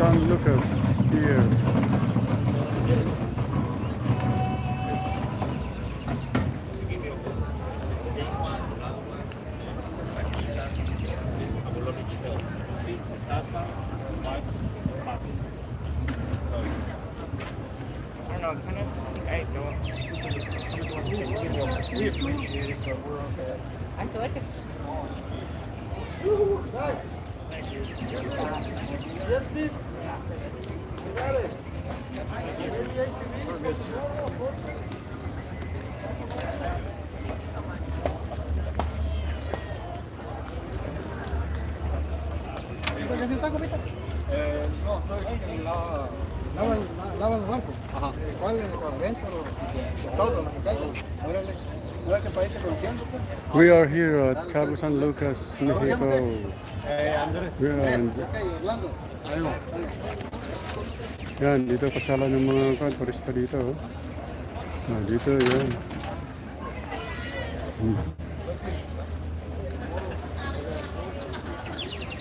San Lucas here. I don't know, kind of, I don't. We appreciate it, but we're okay. I feel like it's small. Nice. Thank you. Yes, Steve. You got it. We're good, sir. No, soy quien lava los bancos. Ajá. ¿Cuál es el adentro? Todo lo que caiga. Órale. No es que país conociendo, pues. We are here at Cabo San Lucas, Mexico. Andrés. We are on- Orlando. Ayun. Yan, dito pasala ng mga turista dito. Oh. Ah, dito, yan.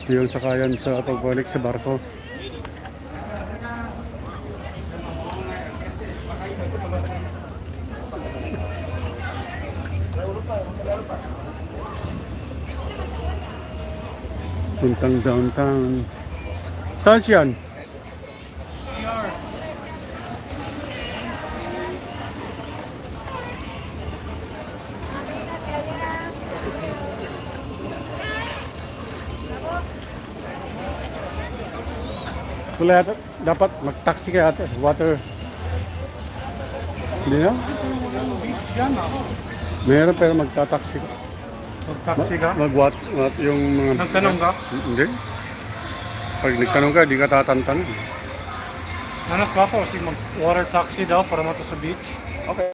Ito yung sakayan sa pagbalik sa barko. Puntang downtown. Saan siyan? Wala yata, dapat mag-taxi kaya ate, water. Hindi na? Meron pero magta-taxi ka. Mag-taxi ka? Yung mga... Nagtanong ka? Hindi. Pag nagtanong ka, di ka tatantan. Nanas pa ako kasi mag-water taxi daw para mato sa beach. Okay.